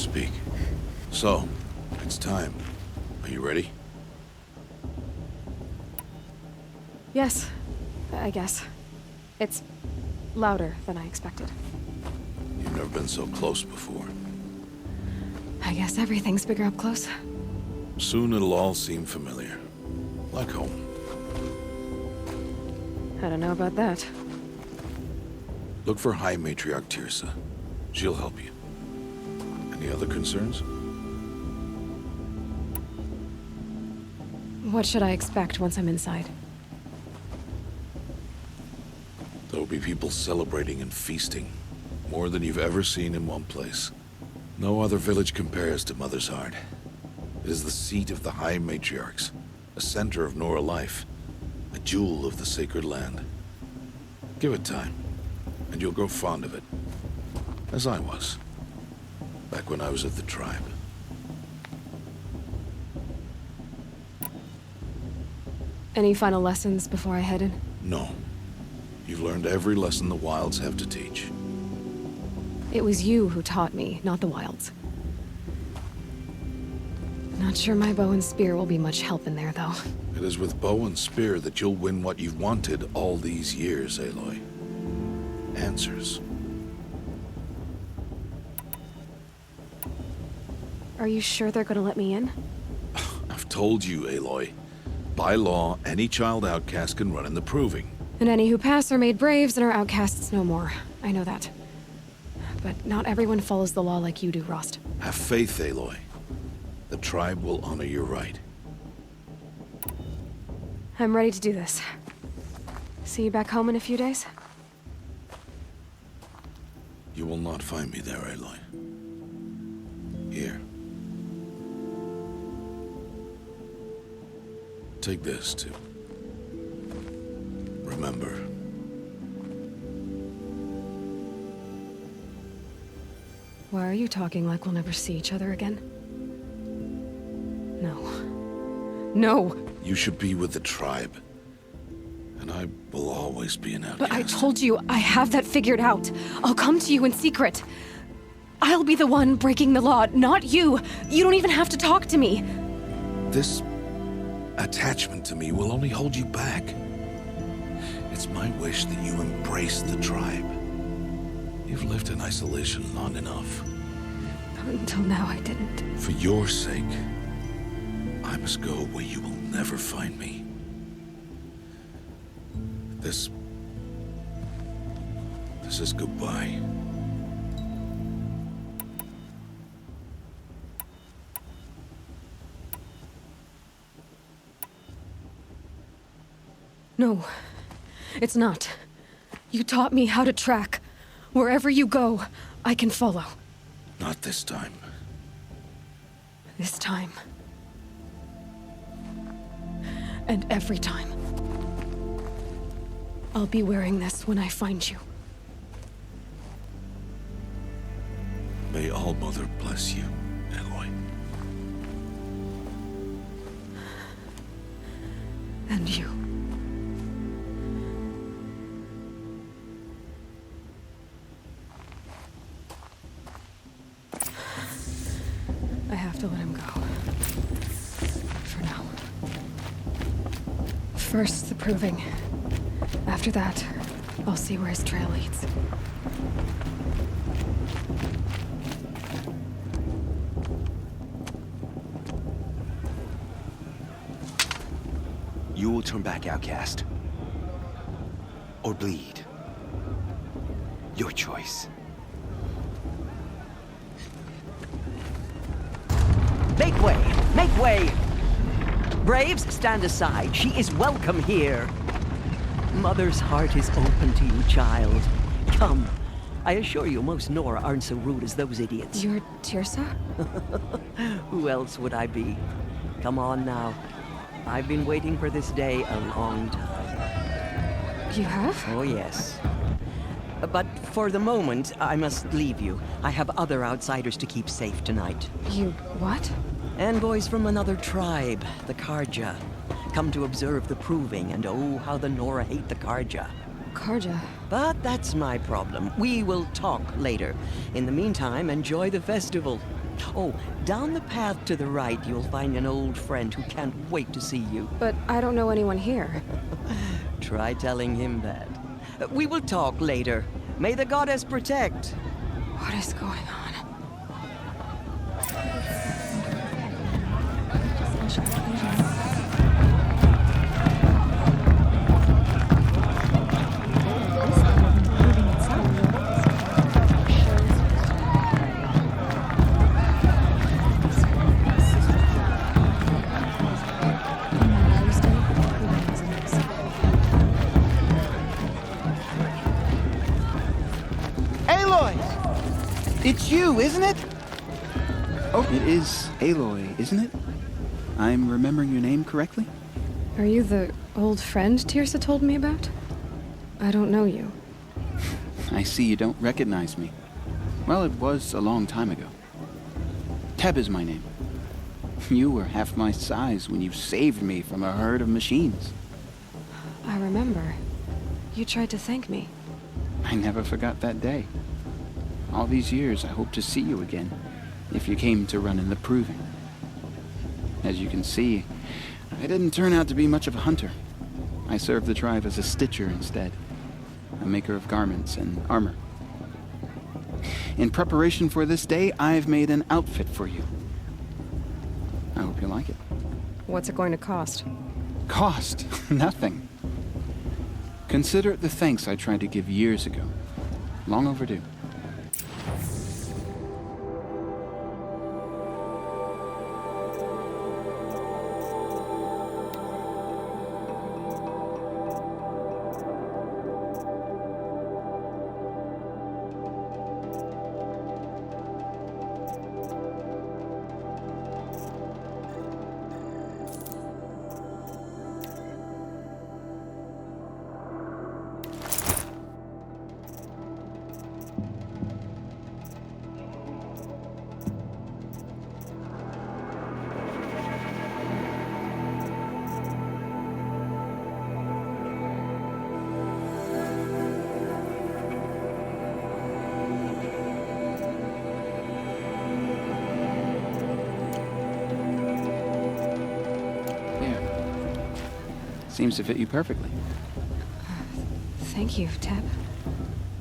speak. So, it's time. Are you ready? Yes, I guess. It's louder than I expected. You've never been so close before. I guess everything's bigger up close. Soon it'll all seem familiar. Like home. I don't know about that. Look for High Matriarch Tirsa. She'll help you. Any other concerns? What should I expect once I'm inside? There'll be people celebrating and feasting. More than you've ever seen in one place. No other village compares to Mother's Heart. It is the seat of the High Matriarchs, a center of Nora life, a jewel of the sacred land. Give it time, and you'll grow fond of it. As I was, back when I was at the tribe. Any final lessons before I head in? No. You've learned every lesson the Wilds have to teach. It was you who taught me, not the Wilds. Not sure my bow and spear will be much help in there, though. It is with bow and spear that you'll win what you've wanted all these years, Aloy. Answers. Are you sure they're gonna let me in? I've told you, Aloy. By law, any child outcast can run in the Proving. And any who pass are made braves and are outcasts no more. I know that. But not everyone follows the law like you do, Rost. Have faith, Aloy. The tribe will honor your right. I'm ready to do this. See you back home in a few days? You will not find me there, Aloy. Here. Take this, too. Remember. Why are you talking like we'll never see each other again? No. No! You should be with the tribe. And I will always be an outcast. But I told you, I have that figured out. I'll come to you in secret. I'll be the one breaking the law, not you. You don't even have to talk to me. This attachment to me will only hold you back. It's my wish that you embrace the tribe. You've lived in isolation long enough. Until now, I didn't. For your sake, I must go where you will never find me. This is goodbye. No, it's not. You taught me how to track. Wherever you go, I can follow. Not this time. This time. And every time. I'll be wearing this when I find you. May All-Mother bless you, Aloy. And you. I have to let him go. For now. First, the Proving. After that, I'll see where his trail leads. You will turn back, outcast. Or bleed. Your choice. Make way! Make way! Braves, stand aside. She is welcome here. Mother's heart is open to you, child. Come. I assure you, most Nora aren't so rude as those idiots. You're Tirsa? Who else would I be? Come on now. I've been waiting for this day a long time. You have? Oh, yes. But for the moment, I must leave you. I have other outsiders to keep safe tonight. You what? Envoys from another tribe, the Karja. Come to observe the Proving, and oh, how the Nora hate the Karja. Karja? But that's my problem. We will talk later. In the meantime, enjoy the festival. Oh, down the path to the right, you'll find an old friend who can't wait to see you. But I don't know anyone here. Try telling him that. We will talk later. May the goddess protect. What is going on? Aloy! It's you, isn't it? Oh, it is Aloy, isn't it? I'm remembering your name correctly? Are you the old friend Tirsa told me about? I don't know you. I see you don't recognize me. Well, it was a long time ago. Teb is my name. You were half my size when you saved me from a herd of machines. I remember. You tried to thank me. I never forgot that day. All these years, I hope to see you again, if you came to run in the proving. As you can see, I didn't turn out to be much of a hunter. I served the tribe as a stitcher instead, a maker of garments and armor. In preparation for this day, I've made an outfit for you. I hope you like it. What's it going to cost? Cost? Nothing. Consider it the thanks I tried to give years ago. Long overdue. Seems to fit you perfectly. Thank you, Teb.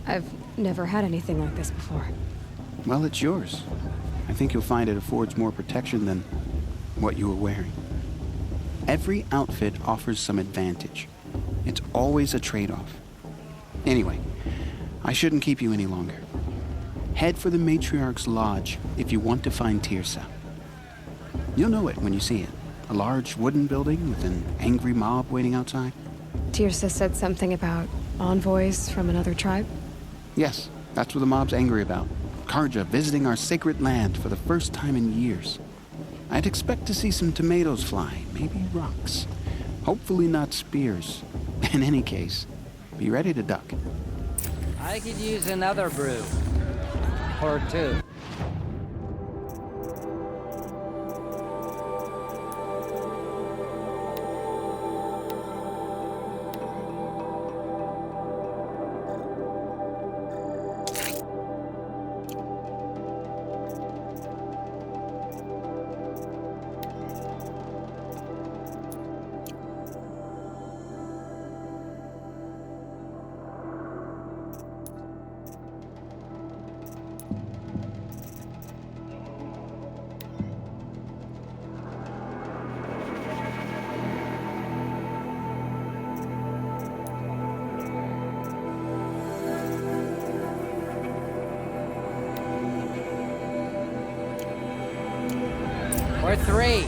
I've never had anything like this before. Well, it's yours. I think you'll find it affords more protection than what you were wearing. Every outfit offers some advantage. It's always a trade-off. Anyway, I shouldn't keep you any longer. Head for the Matriarch's lodge if you want to find Tirsa. You'll know it when you see it. A large wooden building with an angry mob waiting outside. Tirsa said something about envoys from another tribe? Yes, that's what the mob's angry about. Karja visiting our sacred land for the first time in years. I'd expect to see some tomatoes fly, maybe rocks. Hopefully not spears. In any case, be ready to duck. I could use another brew. Or two. Or three.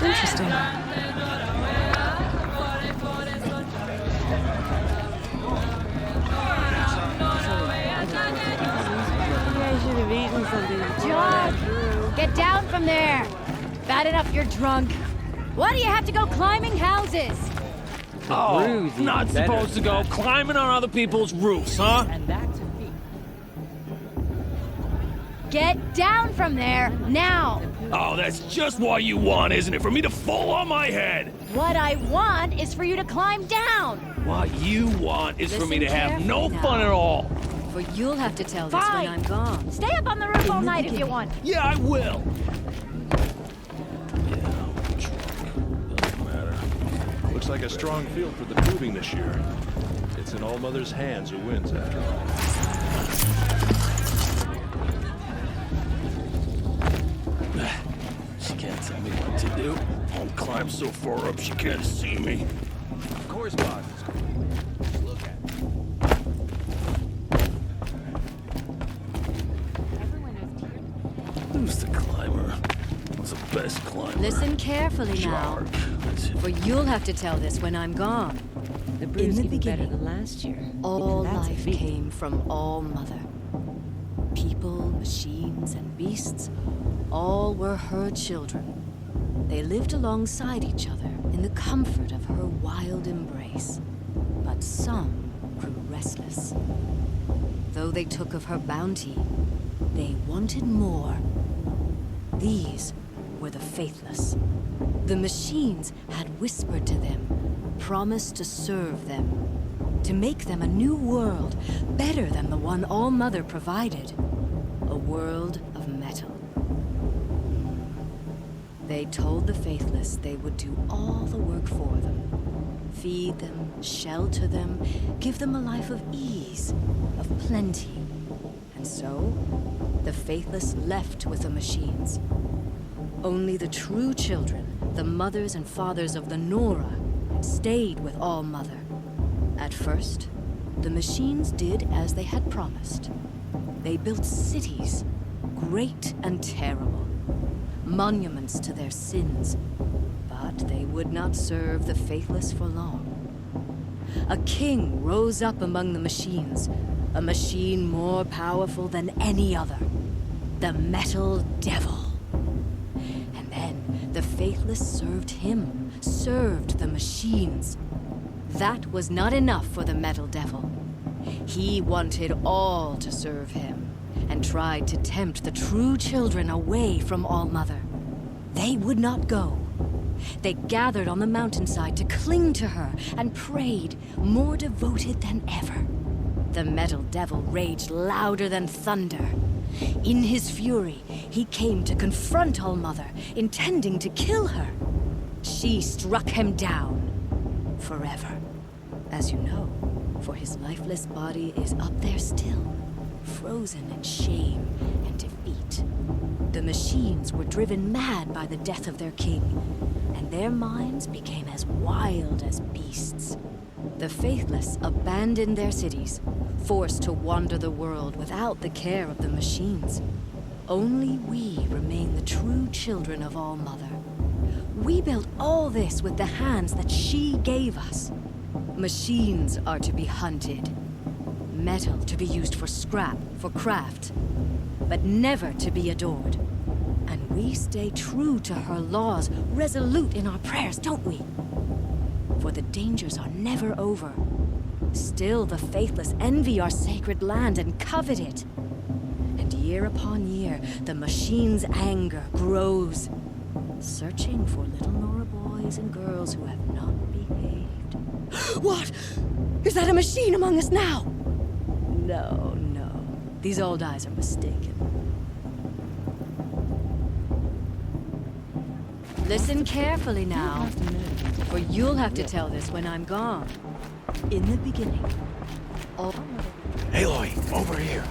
Interesting. John, get down from there! Bad enough you're drunk. Why do you have to go climbing houses? Oh, brew's even not better supposed to than go that. climbing on other people's roofs, huh? And that's a feat. Get down from there, now! Oh, that's just what you want, isn't it? For me to fall on my head. What I want is for you to climb down! What you want is for me to Listen have no carefully fun now. at all. For you'll have to tell this Fine. when I'm gone. Stay up on the roof all night if you want. Yeah, I will. Yeah, I'm drunk. Doesn't matter. Looks like a strong field for the proving this year. It's in All Mother's hands who wins, after all. She can't tell me what to do. I'll climb so far up she can't see me. Of course, boss. Look at it. Who's the climber? What's the best climber? Listen carefully now. Shark. That's it. For you'll have to tell this when I'm gone. The brew's the even better beginning, than last year. All That's a life feat. came from All Mother. People, machines, and beasts, all were her children. They lived alongside each other in the comfort of her wild embrace. But some grew restless. Though they took of her bounty, they wanted more. These were the faithless. The machines had whispered to them, promised to serve them, to make them a new world, better than the one All Mother provided. A world of metal. They told the faithless they would do all the work for them. Feed them, shelter them, give them a life of ease, of plenty. And so, the faithless left with the machines. Only the true children, the mothers and fathers of the Nora, stayed with All Mother. At first, the machines did as they had promised. They built cities, great and terrible, monuments to their sins, but they would not serve the faithless for long. A king rose up among the machines, a machine more powerful than any other, the Metal Devil. And then the faithless served him, served the machines. That was not enough for the Metal Devil. He wanted all to serve him, and tried to tempt the true children away from All Mother. They would not go. They gathered on the mountainside to cling to her and prayed, more devoted than ever. The Metal Devil raged louder than thunder. In his fury, he came to confront All Mother, intending to kill her. She struck him down forever. As you know, for his lifeless body is up there still, frozen in shame and defeat. The machines were driven mad by the death of their king, and their minds became as wild as beasts. The faithless abandoned their cities, forced to wander the world without the care of the machines. Only we remain the true children of All Mother. We built all this with the hands that she gave us. Machines are to be hunted. Metal to be used for scrap, for craft. But never to be adored. And we stay true to her laws, resolute in our prayers, don't we? For the dangers are never over. Still the faithless envy our sacred land and covet it. And year upon year, the machine's anger grows, searching for little Nora boys and girls who have not behaved. What? Is that a machine among us now? No, no. These old eyes are mistaken. Listen carefully now, for you'll have to tell this when I'm gone. In the beginning, all... Aloy, over here.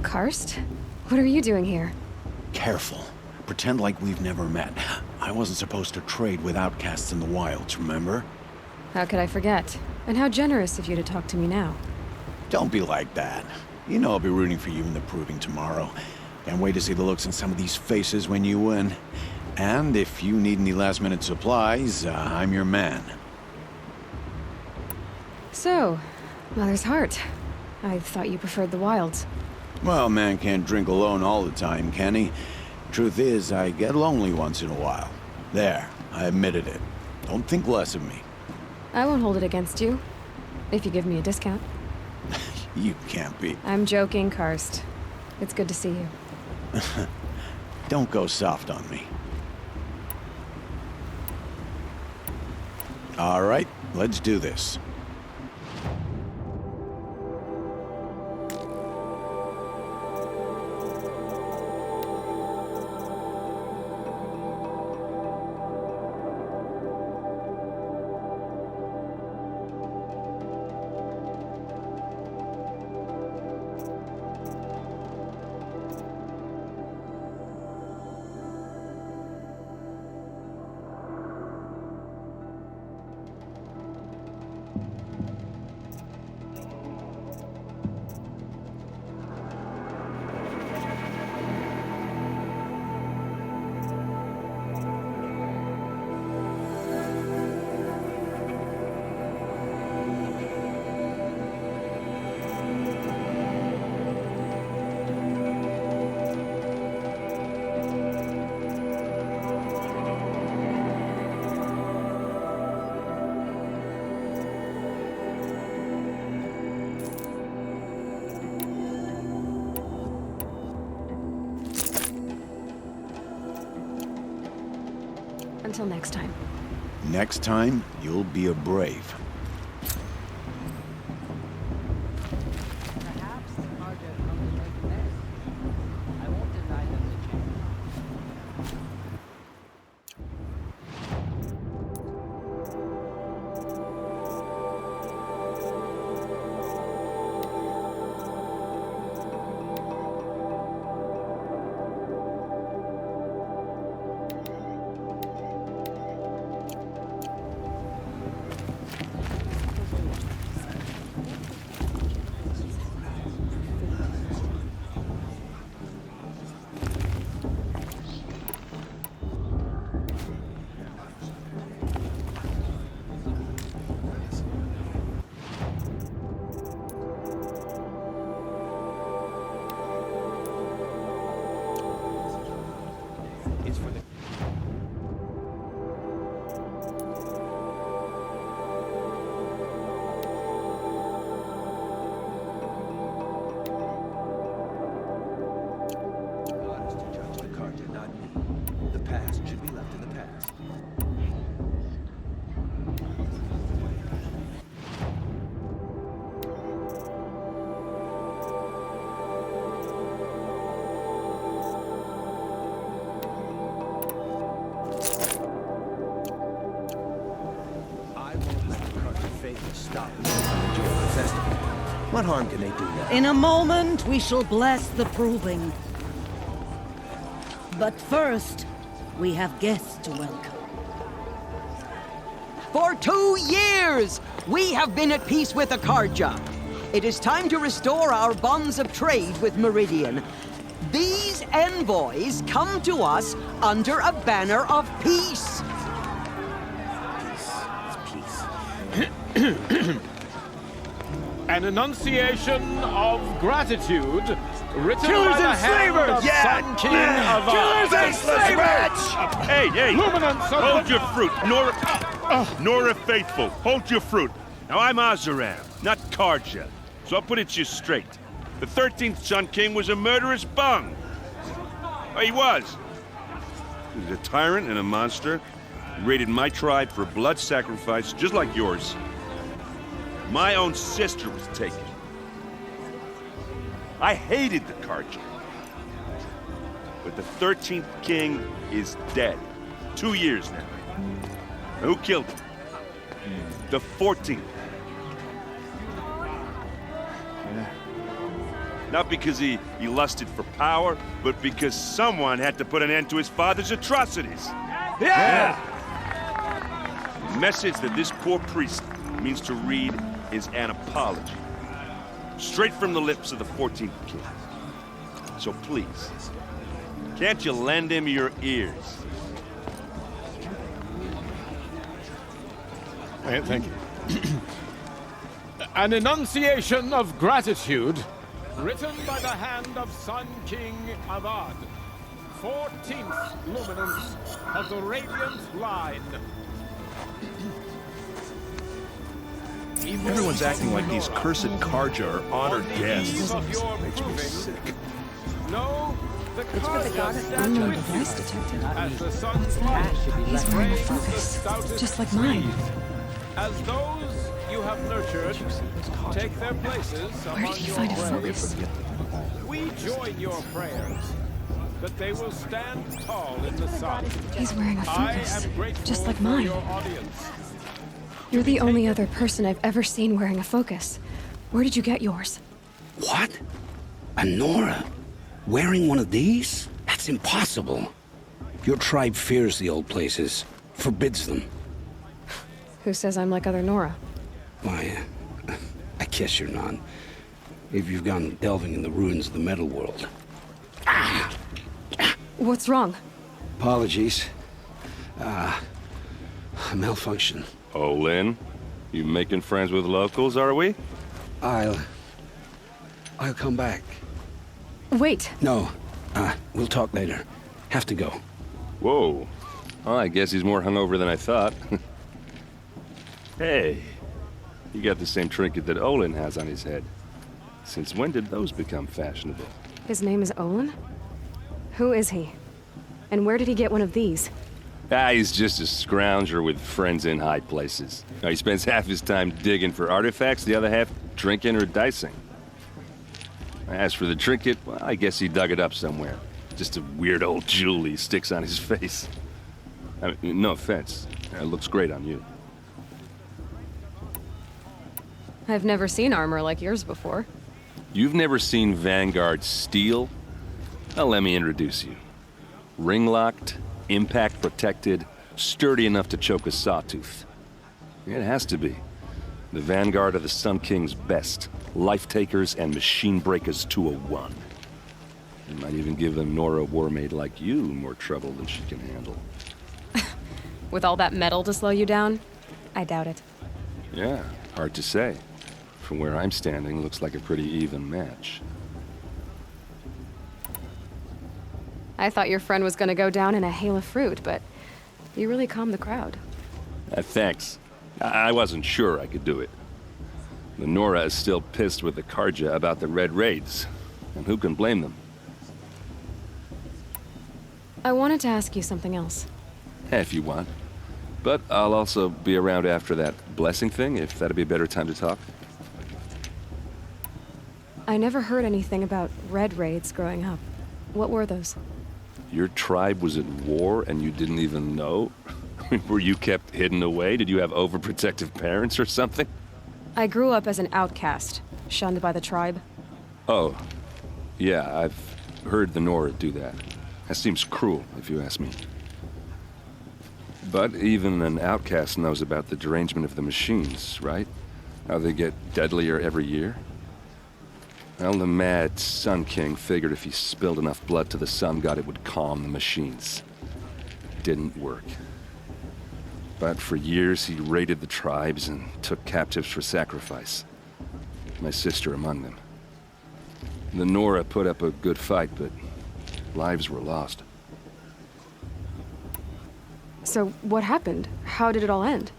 Karst? What are you doing here? Careful. Pretend like we've never met. I wasn't supposed to trade with outcasts in the wilds, remember? How could I forget? And how generous of you to talk to me now. Don't be like that. You know I'll be rooting for you in the proving tomorrow. Can't wait to see the looks on some of these faces when you win. And if you need any last-minute supplies, I'm your man. So, Mother's Heart. I thought you preferred the wilds. Well, man can't drink alone all the time, can he? Truth is, I get lonely once in a while. There, I admitted it. Don't think less of me. I won't hold it against you, if you give me a discount. You can't be. I'm joking, Karst. It's good to see you. Don't go soft on me. All right, let's do this. Until next time. Next time, you'll be a brave. Perhaps the Carja come to make amends. I won't deny them the chance. It's for the... God is to judge the Carja, not me. The past should be left in the past. Stop me from enjoying the festival. What harm can they do now? In a moment, we shall bless the proving. But first, we have guests to welcome. For 2 years, we have been at peace with the Carja. It is time to restore our bonds of trade with Meridian. These envoys come to us under a banner of peace. An enunciation of gratitude written Killers by the and hand slavers! of Yeah! Sun King of Killers and slavers! Hey! Luminance of Hold the... your fruit, Nora Faithful. Hold your fruit. Now I'm Oseram, not Carja, so I'll put it to you straight. The 13th Sun King was a murderous bung. Oh, he was. He was a tyrant and a monster. He raided my tribe for blood sacrifice, just like yours. My own sister was taken. I hated the Carja. But the 13th king is dead. 2 years now. Who killed him? The 14th. Not because he lusted for power, but because someone had to put an end to his father's atrocities. Yeah! The message that this poor priest means to read is an apology. Straight from the lips of the 14th king. So please, can't you lend him your ears? Thank you. An enunciation of gratitude written by the hand of Sun King of OD'D. 14th luminance of the Radiant Line. Everyone's acting like these cursed Karja are honored guests. Makes me sick. No, the It's for the god of unknown device detected. As the sun's What's light that? He's wearing a focus, just like mine. As those you have nurtured take their places Where among did he your find a graves, focus? we join your prayers that they will stand tall in the sun. He's wearing a focus, I am grateful just like for mine. your audience. You're the only other person I've ever seen wearing a focus. Where did you get yours? What? A Nora? Wearing one of these? That's impossible. Your tribe fears the old places, forbids them. Who says I'm like other Nora? Why, I guess you're not. If you've gone delving in the ruins of the metal world. What's wrong? Apologies. A malfunction. Oh, Lynn? You making friends with locals, are we? I'll come back. Wait. No, we'll talk later. Have to go. Whoa. Well, I guess he's more hungover than I thought. Hey, you got the same trinket that Olin has on his head. Since when did those become fashionable? His name is Olin? Who is he? And where did he get one of these? He's just a scrounger with friends in high places. He spends half his time digging for artifacts, the other half drinking or dicing. As for the trinket, well, I guess he dug it up somewhere. Just a weird old jewel he sticks on his face. I mean, no offense. It looks great on you. I've never seen armor like yours before. You've never seen Vanguard steel? Well, let me introduce you. Ring-locked, impact-protected, sturdy enough to choke a sawtooth. It has to be. The Vanguard of the Sun King's best. Life-takers and machine-breakers 201. You might even give a Nora warmaid like you more trouble than she can handle. With all that metal to slow you down? I doubt it. Yeah, hard to say. From where I'm standing, looks like a pretty even match. I thought your friend was gonna go down in a hail of fruit, but you really calmed the crowd. Thanks. I wasn't sure I could do it. The Nora is still pissed with the Karja about the Red Raids, and who can blame them? I wanted to ask you something else. If you want. But I'll also be around after that blessing thing, if that'd be a better time to talk. I never heard anything about Red Raids growing up. What were those? Your tribe was at war and you didn't even know? Were you kept hidden away? Did you have overprotective parents or something? I grew up as an outcast, shunned by the tribe. Oh, yeah, I've heard the Nora do that. That seems cruel, if you ask me. But even an outcast knows about the derangement of the machines, right? How they get deadlier every year? Well, the mad Sun King figured if he spilled enough blood to the Sun God, it would calm the machines. Didn't work. But for years, he raided the tribes and took captives for sacrifice. My sister among them. The Nora put up a good fight, but lives were lost. So what happened? How did it all end?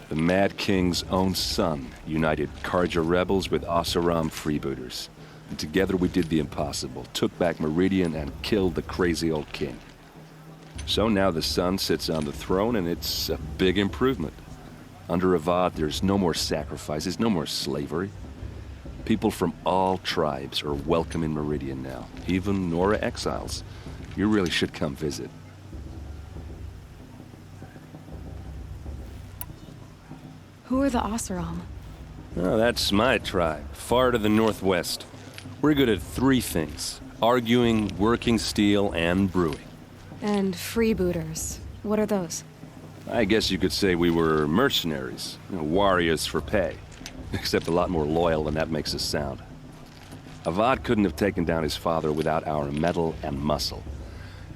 The Mad King's own son united Karja rebels with Oseram freebooters. And together we did the impossible, took back Meridian and killed the crazy old king. So now the son sits on the throne and it's a big improvement. Under Avad, there's no more sacrifices, no more slavery. People from all tribes are welcome in Meridian now, even Nora exiles. You really should come visit. Who are the Oseram? Oh, that's my tribe, far to the northwest. We're good at three things: arguing, working steel, and brewing. And freebooters. What are those? I guess you could say we were mercenaries, warriors for pay. Except a lot more loyal than that makes us sound. Avad couldn't have taken down his father without our metal and muscle.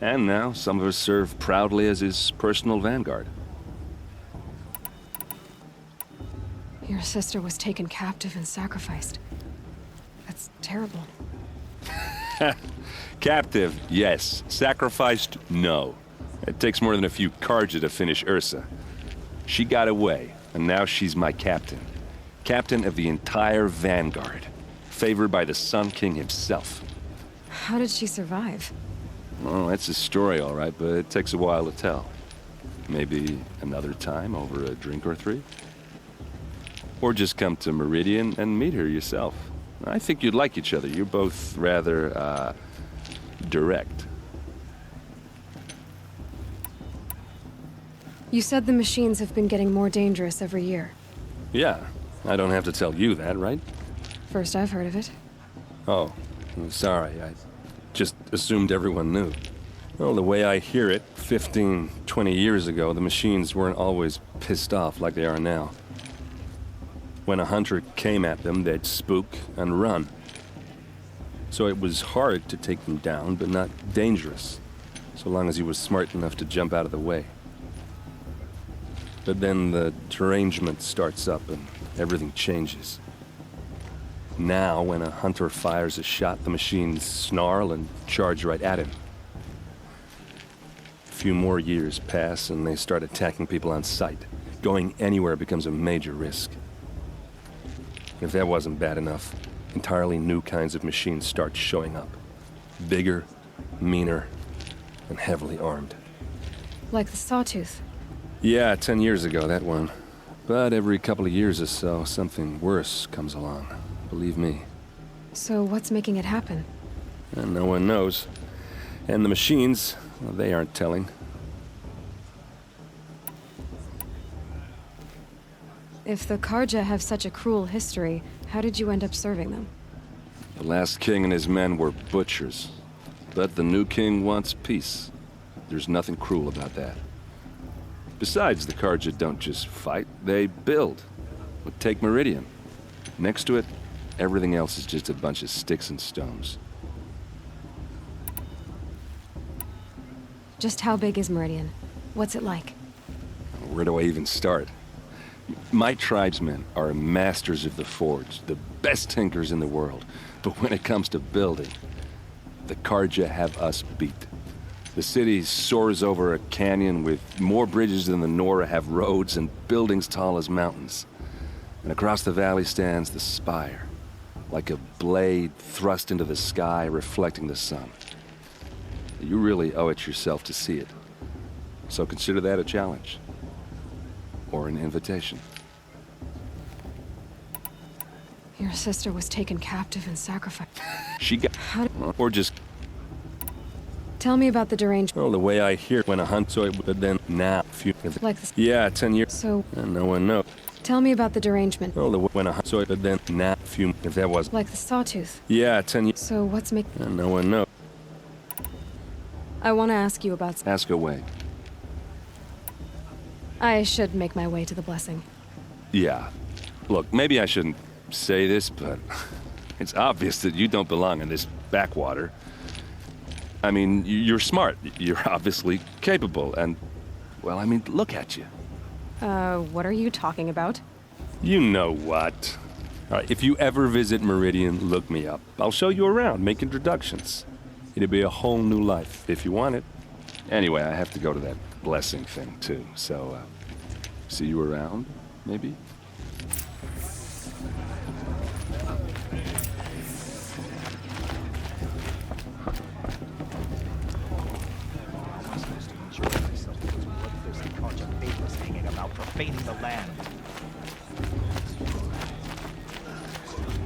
And now some of us serve proudly as his personal vanguard. Your sister was taken captive and sacrificed. That's terrible. Captive, yes. Sacrificed, no. It takes more than a few Karja to finish Ursa. She got away, and now she's my captain. Captain of the entire Vanguard. Favored by the Sun King himself. How did she survive? Well, that's a story, all right, but it takes a while to tell. Maybe another time over a drink or three? Or just come to Meridian and meet her yourself. I think you'd like each other. You're both rather, direct. You said the machines have been getting more dangerous every year. Yeah, I don't have to tell you that, right? First I've heard of it. Oh, I'm sorry. I just assumed everyone knew. Well, the way I hear it, 15, 20 years ago, the machines weren't always pissed off like they are now. When a hunter came at them, they'd spook and run. So it was hard to take them down, but not dangerous, so long as he was smart enough to jump out of the way. But then the derangement starts up and everything changes. Now, when a hunter fires a shot, the machines snarl and charge right at him. A few more years pass and they start attacking people on sight. Going anywhere becomes a major risk. If that wasn't bad enough, entirely new kinds of machines start showing up. Bigger, meaner, and heavily armed. Like the Sawtooth. Yeah, 10 years ago, that one. But every couple of years or so, something worse comes along. Believe me. So what's making it happen? And no one knows. And the machines, well, they aren't telling. If the Karja have such a cruel history, how did you end up serving them? The last king and his men were butchers. But the new king wants peace. There's nothing cruel about that. Besides, the Karja don't just fight, they build. But take Meridian. Next to it, everything else is just a bunch of sticks and stones. Just how big is Meridian? What's it like? Where do I even start? My tribesmen are masters of the forge, the best tinkers in the world. But when it comes to building, the Karja have us beat. The city soars over a canyon with more bridges than the Nora have roads and buildings tall as mountains. And across the valley stands the spire, like a blade thrust into the sky reflecting the sun. You really owe it yourself to see it. So consider that a challenge. Or an invitation. Your sister was taken captive and sacrificed. She got... Or just... Tell me about the deranged... Well, the way I hear when a hunt, so it would then now... Like this... Yeah, 10 years... So... And no one knows. Tell me about the derangement. Well, when a hunt, so it would then now... If that was... Like the Sawtooth. Yeah, 10 years... So what's making... And no one knows. I want to ask you about... Ask away. I should make my way to the blessing. Yeah. Look, maybe I shouldn't say this, but it's obvious that you don't belong in this backwater. I mean, you're smart. You're obviously capable, and, well, I mean, look at you. What are you talking about? You know what. All right, if you ever visit Meridian, look me up. I'll show you around, make introductions. It'll be a whole new life, if you want it. Anyway, I have to go to that blessing thing, too, so, see you around, maybe? Profaning the land.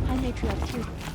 Hi, Matriarch.